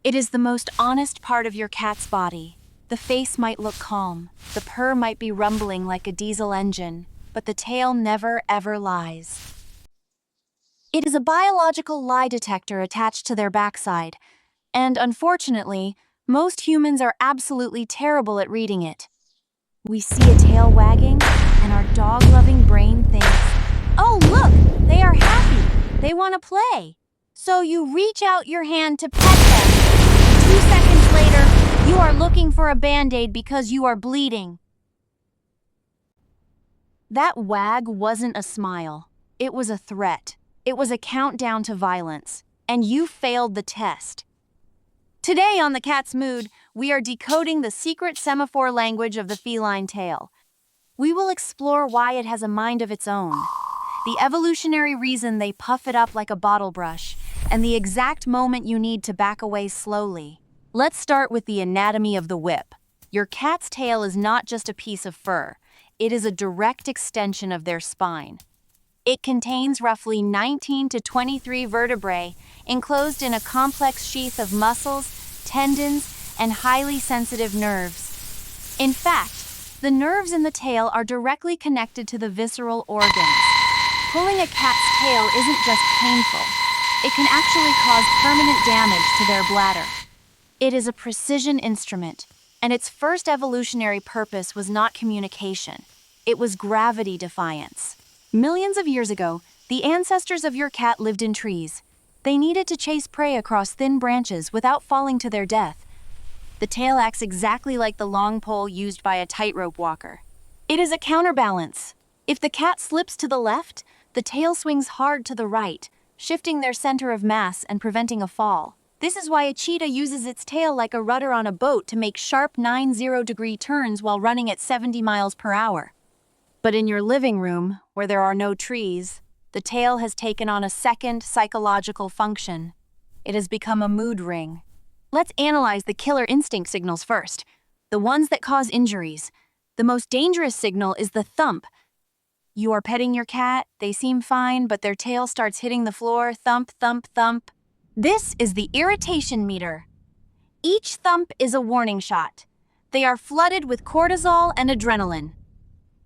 It is the most honest part of your cat's body. The face might look calm, the purr might be rumbling like a diesel engine, but the tail never ever lies. It is a biological lie detector attached to their backside, and unfortunately, most humans are absolutely terrible at reading it. We see a tail wagging, and our dog-loving brain thinks, "Oh, look, they are happy. They want to play." So you reach out your hand to pet them. 2 seconds later, you are looking for a Band-Aid because you are bleeding. That wag wasn't a smile. It was a threat. It was a countdown to violence. And you failed the test. Today on The Cat's Mood, we are decoding the secret semaphore language of the feline tail. We will explore why it has a mind of its own, the evolutionary reason they puff it up like a bottle brush, and the exact moment you need to back away slowly. Let's start with the anatomy of the whip. Your cat's tail is not just a piece of fur. It is a direct extension of their spine. It contains roughly 19 to 23 vertebrae, enclosed in a complex sheath of muscles, tendons, and highly sensitive nerves. In fact, the nerves in the tail are directly connected to the visceral organs. Pulling a cat's tail isn't just painful. It can actually cause permanent damage to their bladder. It is a precision instrument, and its first evolutionary purpose was not communication. It was gravity defiance. Millions of years ago, the ancestors of your cat lived in trees. They needed to chase prey across thin branches without falling to their death. The tail acts exactly like the long pole used by a tightrope walker. It is a counterbalance. If the cat slips to the left, the tail swings hard to the right, shifting their center of mass and preventing a fall. This is why a cheetah uses its tail like a rudder on a boat to make sharp 90-degree turns while running at 70 miles per hour. But in your living room, where there are no trees, the tail has taken on a second psychological function. It has become a mood ring. Let's analyze the killer instinct signals first, the ones that cause injuries. The most dangerous signal is the thump. You are petting your cat, they seem fine, but their tail starts hitting the floor, thump, thump, thump. This is the irritation meter. Each thump is a warning shot. They are flooded with cortisol and adrenaline.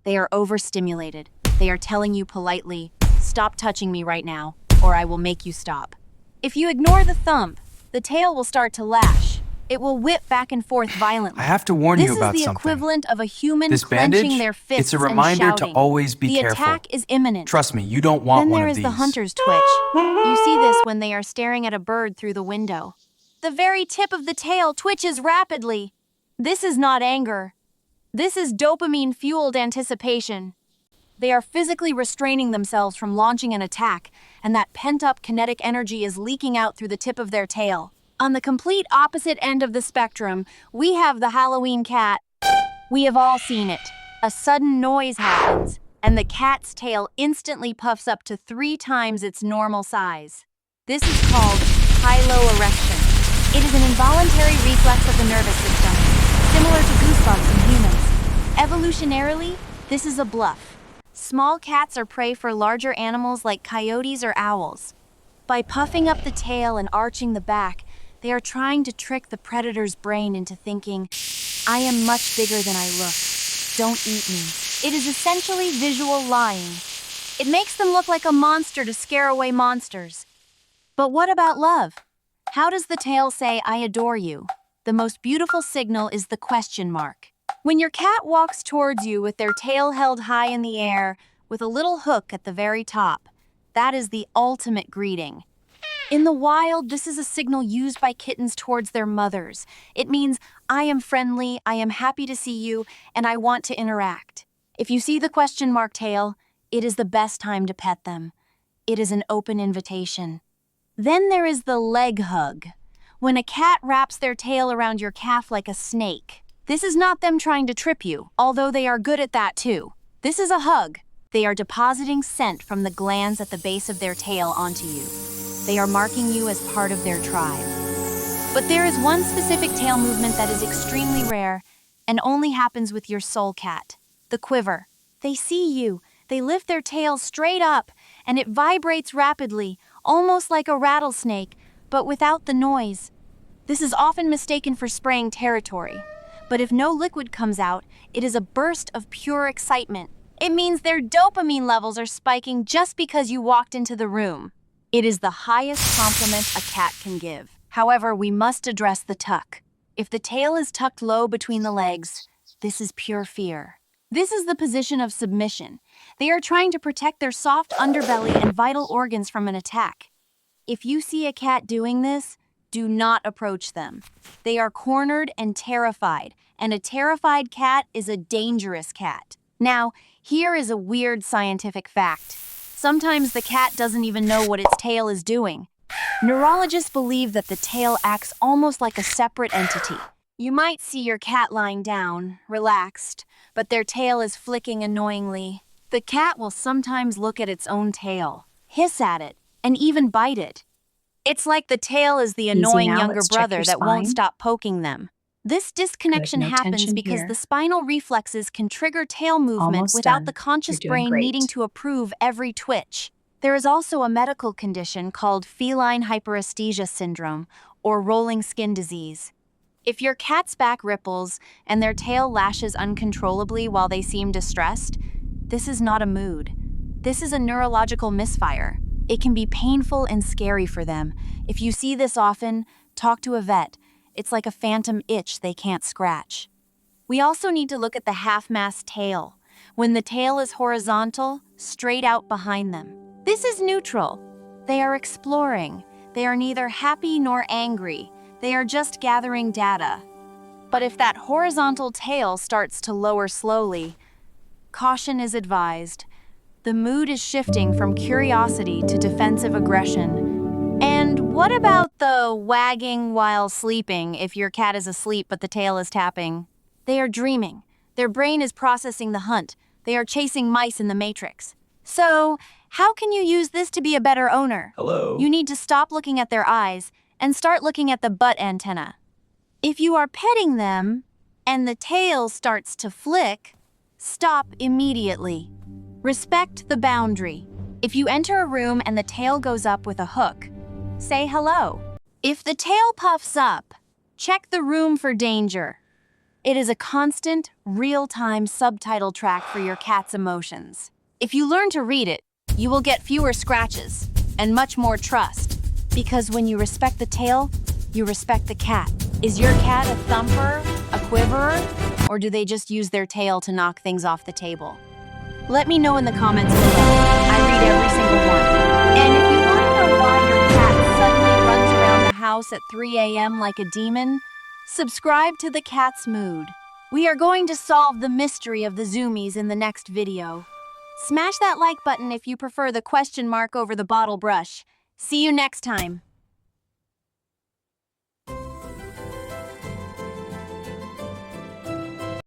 They are overstimulated. They are telling you politely, "Stop touching me right now, or I will make you stop." If you ignore the thump, the tail will start to lash. It will whip back and forth violently. I have to warn you about This is the something. equivalent of a human This clenching bandage, their fists it's a reminder and to shouting. always be The careful. attack is imminent. Trust me, you don't want Then one there of is these. the hunter's twitch. You see this when they are staring at a bird through the window. The very tip of the tail twitches rapidly. This is not anger. This is dopamine-fueled anticipation. They are physically restraining themselves from launching an attack, and that pent-up kinetic energy is leaking out through the tip of their tail. On the complete opposite end of the spectrum, we have the Halloween cat. We have all seen it. A sudden noise happens, and the cat's tail instantly puffs up to 3 times its normal size. This is called high-low erection. It is an involuntary reflex of the nervous system, similar to goosebumps in humans. Evolutionarily, this is a bluff. Small cats are prey for larger animals like coyotes or owls. By puffing up the tail and arching the back, they are trying to trick the predator's brain into thinking, "I am much bigger than I look. Don't eat me." It is essentially visual lying. It makes them look like a monster to scare away monsters. But what about love? How does the tail say, "I adore you"? The most beautiful signal is the question mark. When your cat walks towards you with their tail held high in the air, with a little hook at the very top, that is the ultimate greeting. In the wild, this is a signal used by kittens towards their mothers. It means, "I am friendly, I am happy to see you, and I want to interact." If you see the question mark tail, it is the best time to pet them. It is an open invitation. Then there is the leg hug. When a cat wraps their tail around your calf like a snake. This is not them trying to trip you, although they are good at that too. This is a hug. They are depositing scent from the glands at the base of their tail onto you. They are marking you as part of their tribe. But there is one specific tail movement that is extremely rare and only happens with your soul cat, the quiver. They see you, they lift their tail straight up, and it vibrates rapidly, almost like a rattlesnake, but without the noise. This is often mistaken for spraying territory. But if no liquid comes out, it is a burst of pure excitement. It means their dopamine levels are spiking just because you walked into the room. It is the highest compliment a cat can give. However, we must address the tuck. If the tail is tucked low between the legs, this is pure fear. This is the position of submission. They are trying to protect their soft underbelly and vital organs from an attack. If you see a cat doing this, do not approach them. They are cornered and terrified, and a terrified cat is a dangerous cat. Now, here is a weird scientific fact. Sometimes the cat doesn't even know what its tail is doing. Neurologists believe that the tail acts almost like a separate entity. You might see your cat lying down, relaxed, but their tail is flicking annoyingly. The cat will sometimes look at its own tail, hiss at it, and even bite it. It's like the tail is the annoying younger brother that won't stop poking them. This disconnection happens because the spinal reflexes can trigger tail movement without the conscious brain needing to approve every twitch. There is also a medical condition called feline hyperesthesia syndrome, or rolling skin disease. If your cat's back ripples and their tail lashes uncontrollably while they seem distressed, this is not a mood. This is a neurological misfire. It can be painful and scary for them. If you see this often, talk to a vet. It's like a phantom itch they can't scratch. We also need to look at the half-mast tail. When the tail is horizontal, straight out behind them. This is neutral. They are exploring. They are neither happy nor angry. They are just gathering data. But if that horizontal tail starts to lower slowly, caution is advised. The mood is shifting from curiosity to defensive aggression. And what about the wagging while sleeping if your cat is asleep but the tail is tapping? They are dreaming. Their brain is processing the hunt. They are chasing mice in the matrix. So, how can you use this to be a better owner? Hello? You need to stop looking at their eyes and start looking at the butt antenna. If you are petting them and the tail starts to flick, stop immediately. Respect the boundary. If you enter a room and the tail goes up with a hook, say hello. If the tail puffs up, check the room for danger. It is a constant, real-time subtitle track for your cat's emotions. If you learn to read it, you will get fewer scratches and much more trust. Because when you respect the tail, you respect the cat. Is your cat a thumper, a quiverer, or do they just use their tail to knock things off the table? Let me know in the comments below. I read every single one. And if you want to know why your cat suddenly runs around the house at 3 a.m. like a demon, subscribe to The Cat's Mood. We are going to solve the mystery of the zoomies in the next video. Smash that like button if you prefer the question mark over the bottle brush. See you next time.